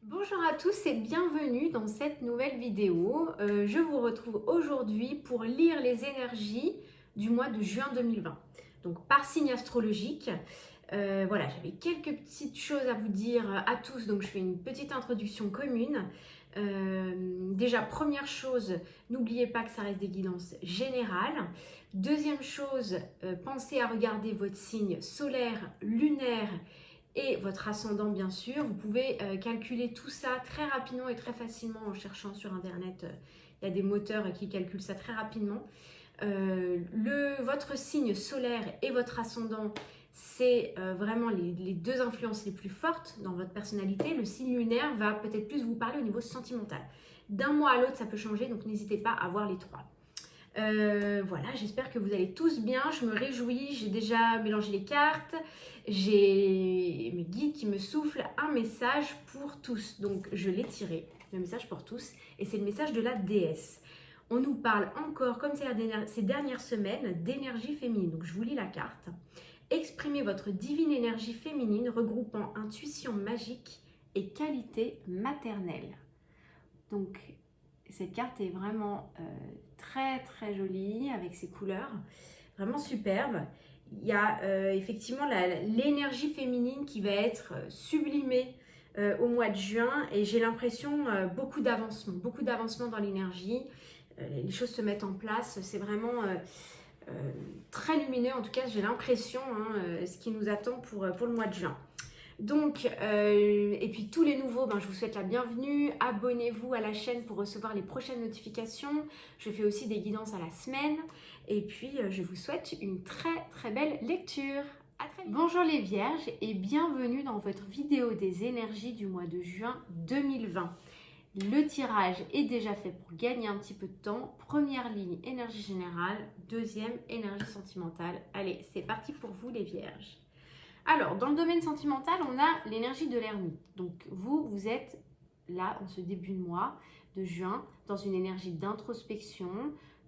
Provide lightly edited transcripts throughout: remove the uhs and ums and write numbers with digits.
Bonjour à tous et bienvenue dans cette nouvelle vidéo. Je vous retrouve aujourd'hui pour lire les énergies du mois de juin 2020. Donc par signe astrologique. Voilà, j'avais quelques petites choses à vous dire à tous, donc je fais une petite introduction commune. Déjà, première chose, n'oubliez pas que ça reste des guidances générales. Deuxième chose, pensez à regarder votre signe solaire, lunaire et votre ascendant bien sûr. Vous pouvez calculer tout ça très rapidement et très facilement en cherchant sur internet. Il y a des moteurs qui calculent ça très rapidement. Votre signe solaire et votre ascendant, c'est vraiment les deux influences les plus fortes dans votre personnalité. Le signe lunaire va peut-être plus vous parler au niveau sentimental. D'un mois à l'autre, ça peut changer, donc n'hésitez pas à voir les trois. Voilà, j'espère que vous allez tous bien, je me réjouis, j'ai déjà mélangé les cartes, j'ai mes guides qui me soufflent un message pour tous, donc je l'ai tiré, le message pour tous, et c'est le message de la déesse. On nous parle encore, comme ces dernières semaines, d'énergie féminine, donc je vous lis la carte. Exprimez votre divine énergie féminine regroupant intuition magique et qualité maternelle. Donc cette carte est vraiment très jolie avec ses couleurs, vraiment superbe. Il y a effectivement l'énergie féminine qui va être sublimée au mois de juin et j'ai l'impression beaucoup d'avancement dans l'énergie. Les choses se mettent en place, c'est vraiment très lumineux, en tout cas j'ai l'impression, ce qui nous attend pour le mois de juin. Donc, et puis tous les nouveaux, je vous souhaite la bienvenue. Abonnez-vous à la chaîne pour recevoir les prochaines notifications. Je fais aussi des guidances à la semaine. Et puis, je vous souhaite une très belle lecture. À très vite. Bonjour les vierges et bienvenue dans votre vidéo des énergies du mois de juin 2020. Le tirage est déjà fait pour gagner un petit peu de temps. Première ligne, énergie générale. Deuxième, énergie sentimentale. Allez, c'est parti pour vous les vierges. Alors, dans le domaine sentimental, on a l'énergie de l'ermite. Donc, vous êtes là, en ce début de mois de juin, dans une énergie d'introspection,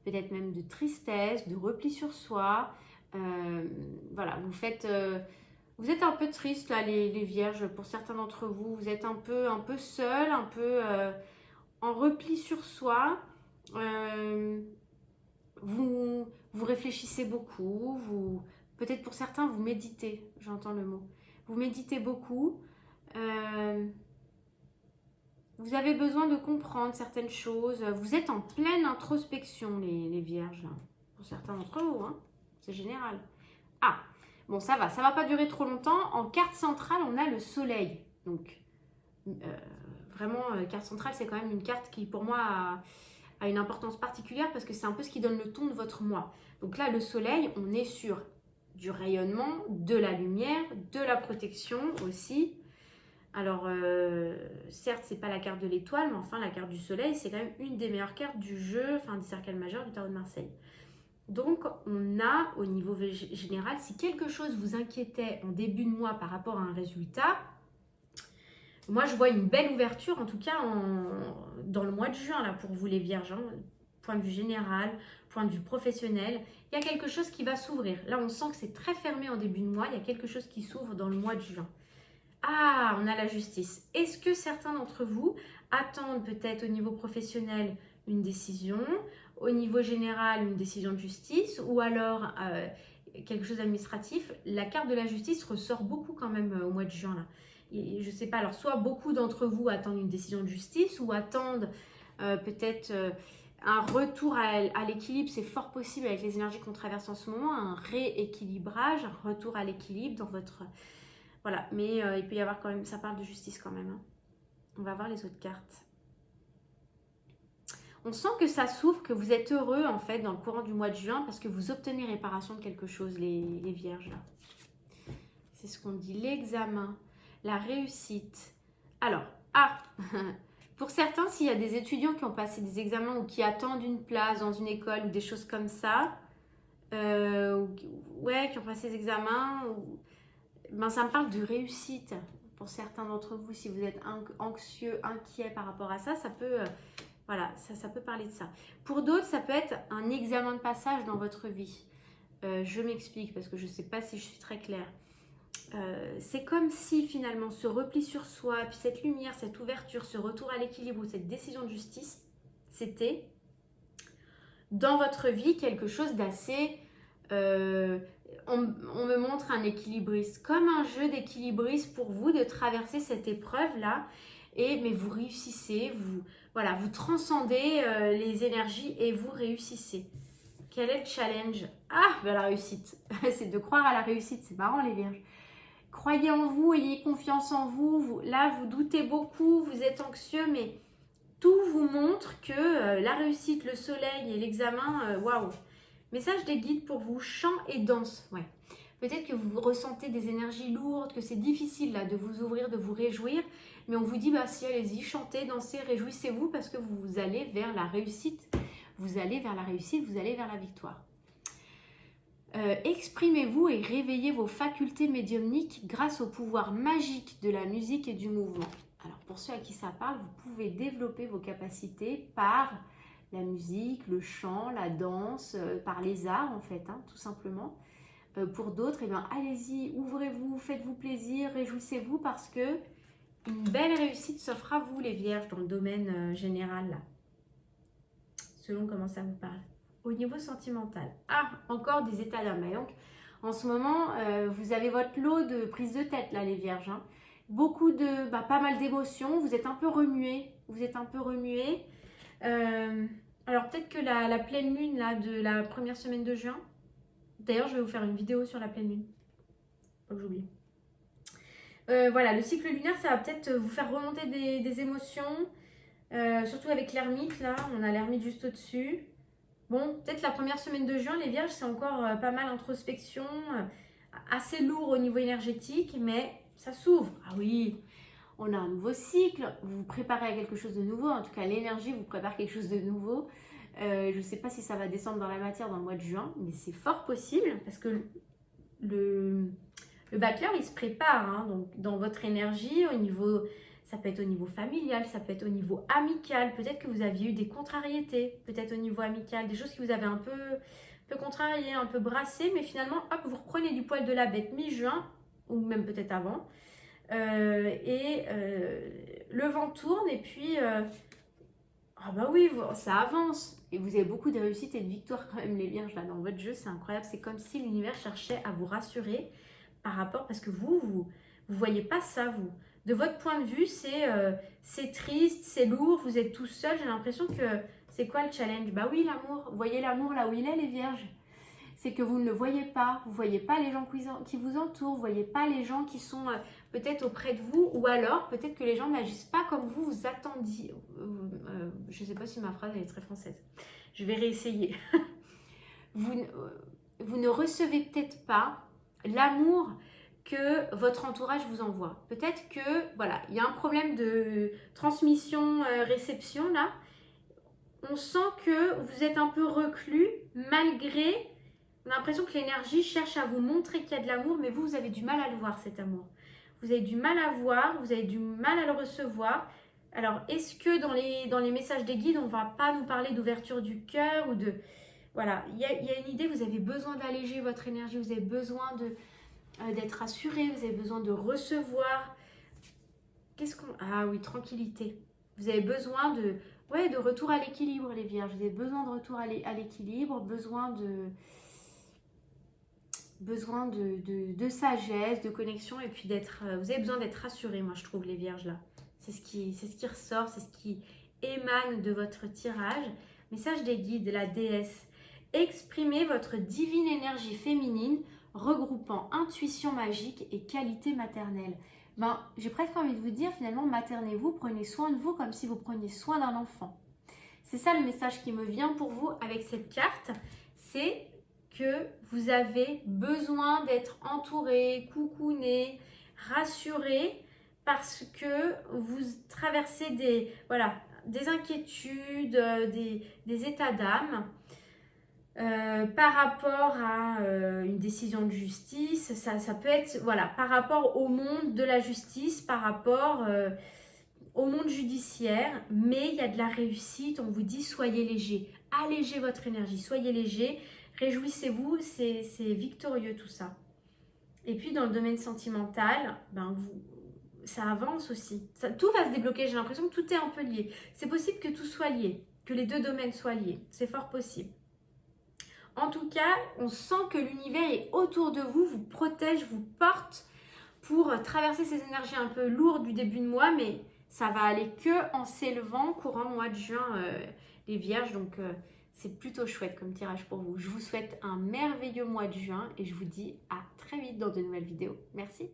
peut-être même de tristesse, de repli sur soi. Voilà, vous êtes un peu triste là, les vierges, pour certains d'entre vous. Vous êtes un peu seul, un peu en repli sur soi. Vous réfléchissez beaucoup, peut-être pour certains, vous méditez, j'entends le mot. Vous méditez beaucoup. Vous avez besoin de comprendre certaines choses. Vous êtes en pleine introspection, les vierges, là. Pour certains d'entre vous, hein. C'est général. Ah, bon, ça va pas durer trop longtemps. En carte centrale, on a le soleil. Donc, vraiment, carte centrale, c'est quand même une carte qui, pour moi, a une importance particulière parce que c'est un peu ce qui donne le ton de votre mois. Donc là, le soleil, on est sur du rayonnement, de la lumière, de la protection aussi. Alors, certes, c'est pas la carte de l'étoile, mais enfin, la carte du soleil, c'est quand même une des meilleures cartes du jeu, enfin, des cercles majeurs du tarot de Marseille. Donc, on a, au niveau général, si quelque chose vous inquiétait en début de mois par rapport à un résultat, moi, je vois une belle ouverture, en tout cas, dans le mois de juin, là, pour vous les vierges, hein. Point de vue général, point de vue professionnel, il y a quelque chose qui va s'ouvrir. Là, on sent que c'est très fermé en début de mois, il y a quelque chose qui s'ouvre dans le mois de juin. Ah, on a la justice. Est-ce que certains d'entre vous attendent peut-être au niveau professionnel une décision, au niveau général une décision de justice, ou alors quelque chose d'administratif? La carte de la justice ressort beaucoup quand même au mois de juin, là. Et je ne sais pas, alors soit beaucoup d'entre vous attendent une décision de justice ou attendent peut-être un retour à l'équilibre. C'est fort possible avec les énergies qu'on traverse en ce moment, un rééquilibrage, un retour à l'équilibre dans votre... Voilà, mais il peut y avoir quand même, ça parle de justice quand même, hein. On va voir les autres cartes. On sent que ça s'ouvre, que vous êtes heureux en fait dans le courant du mois de juin parce que vous obtenez réparation de quelque chose, les vierges là. C'est ce qu'on dit, l'examen, la réussite. Alors, pour certains, s'il y a des étudiants qui ont passé des examens ou qui attendent une place dans une école ou des choses comme ça, qui ont passé des examens, ça me parle de réussite. Pour certains d'entre vous, si vous êtes anxieux, inquiet par rapport à ça, ça peut, ça peut parler de ça. Pour d'autres, ça peut être un examen de passage dans votre vie. Je m'explique parce que je ne sais pas si je suis très claire. c'est comme si finalement ce repli sur soi, puis cette lumière, cette ouverture, ce retour à l'équilibre ou cette décision de justice, c'était dans votre vie quelque chose d'assez... on me montre un équilibriste, comme un jeu d'équilibriste pour vous de traverser cette épreuve-là. Mais vous réussissez, voilà, vous transcendez les énergies et vous réussissez. Quel est le challenge? Ah, ben la réussite. C'est de croire à la réussite. C'est marrant les vierges. Croyez en vous, ayez confiance en vous. Là, vous doutez beaucoup, vous êtes anxieux, mais tout vous montre que la réussite, le soleil et l'examen, waouh. Message des guides pour vous, chant et danse. Ouais. Peut-être que vous ressentez des énergies lourdes, que c'est difficile là de vous ouvrir, de vous réjouir, mais on vous dit, bah si, allez-y, chantez, dansez, réjouissez-vous parce que vous allez vers la réussite. Vous allez vers la réussite, vous allez vers la victoire. Exprimez-vous et réveillez vos facultés médiumniques grâce au pouvoir magique de la musique et du mouvement. Alors pour ceux à qui ça parle, vous pouvez développer vos capacités par la musique, le chant, la danse, par les arts en fait, hein, tout simplement. Pour d'autres, eh bien, allez-y, ouvrez-vous, faites-vous plaisir, réjouissez-vous parce que une belle réussite s'offre à vous les vierges dans le domaine général là. Selon comment ça vous parle. Au niveau sentimental. Ah, encore des états d'âme. Donc, en ce moment, vous avez votre lot de prise de tête, là, les vierges. Hein. Beaucoup de, pas mal d'émotions. Vous êtes un peu remués. Alors, peut-être que la pleine lune, là, de la première semaine de juin. D'ailleurs, je vais vous faire une vidéo sur la pleine lune. Pas que j'oublie. Voilà, le cycle lunaire, ça va peut-être vous faire remonter des émotions. Surtout avec l'ermite, là. On a l'ermite juste au-dessus. Bon, peut-être la première semaine de juin, les vierges, c'est encore pas mal introspection, assez lourd au niveau énergétique, mais ça s'ouvre. Ah oui, on a un nouveau cycle, vous vous préparez à quelque chose de nouveau, en tout cas l'énergie vous prépare quelque chose de nouveau. Je ne sais pas si ça va descendre dans la matière dans le mois de juin, mais c'est fort possible parce que le battleur, il se prépare hein, donc dans votre énergie au niveau... Ça peut être au niveau familial, ça peut être au niveau amical. Peut-être que vous aviez eu des contrariétés, peut-être au niveau amical, des choses qui vous avaient un peu contrarié, un peu brassé, mais finalement, hop, vous reprenez du poil de la bête mi-juin, ou même peut-être avant. Le vent tourne et puis, ah bah oui, ça avance. Et vous avez beaucoup de réussite et de victoire quand même, les vierges, là, dans votre jeu, c'est incroyable. C'est comme si l'univers cherchait à vous rassurer par rapport, parce que vous voyez pas ça, vous. De votre point de vue, c'est triste, c'est lourd, vous êtes tout seul. J'ai l'impression que c'est quoi le challenge? Bah oui, l'amour. Vous voyez l'amour là où il est, les vierges. C'est que vous ne le voyez pas. Vous ne voyez pas les gens qui vous entourent. Vous ne voyez pas les gens qui sont peut-être auprès de vous. Ou alors, peut-être que les gens n'agissent pas comme vous attendiez. Je ne sais pas si ma phrase elle est très française. Je vais réessayer. Vous ne recevez peut-être pas l'amour que votre entourage vous envoie. Peut-être que, voilà, il y a un problème de transmission-réception là. On sent que vous êtes un peu reclus, malgré, on a l'impression que l'énergie cherche à vous montrer qu'il y a de l'amour, mais vous avez du mal à le voir, cet amour. Vous avez du mal à voir, vous avez du mal à le recevoir. Alors, est-ce que dans les messages des guides, on ne va pas nous parler d'ouverture du cœur ou de... Voilà, il y a une idée, vous avez besoin d'alléger votre énergie, vous avez besoin d'être rassuré, vous avez besoin de recevoir. Ah oui, tranquillité. Vous avez besoin de retour à l'équilibre, les vierges. Vous avez besoin de retour à l'équilibre, besoin de sagesse, de connexion, et puis vous avez besoin d'être rassuré, moi je trouve, les vierges là. C'est ce qui ressort, c'est ce qui émane de votre tirage. Message des guides, la déesse. Exprimez votre divine énergie féminine, regroupant intuition magique et qualité maternelle. J'ai presque envie de vous dire, finalement, maternez-vous, prenez soin de vous comme si vous preniez soin d'un enfant. C'est ça le message qui me vient pour vous avec cette carte, c'est que vous avez besoin d'être entouré, coucouné, rassuré, parce que vous traversez des inquiétudes, des états d'âme. Par rapport à une décision de justice, ça peut être par rapport au monde de la justice, par rapport au monde judiciaire, mais il y a de la réussite, on vous dit soyez léger, allégez votre énergie, soyez léger, réjouissez-vous, c'est victorieux tout ça. Et puis dans le domaine sentimental, ça avance aussi. Tout va se débloquer, j'ai l'impression que tout est un peu lié. C'est possible que tout soit lié, que les deux domaines soient liés. C'est fort possible. En tout cas, on sent que l'univers est autour de vous, vous protège, vous porte pour traverser ces énergies un peu lourdes du début de mois, mais ça va aller que en s'élevant courant mois de juin, les vierges. Donc, c'est plutôt chouette comme tirage pour vous. Je vous souhaite un merveilleux mois de juin et je vous dis à très vite dans de nouvelles vidéos. Merci.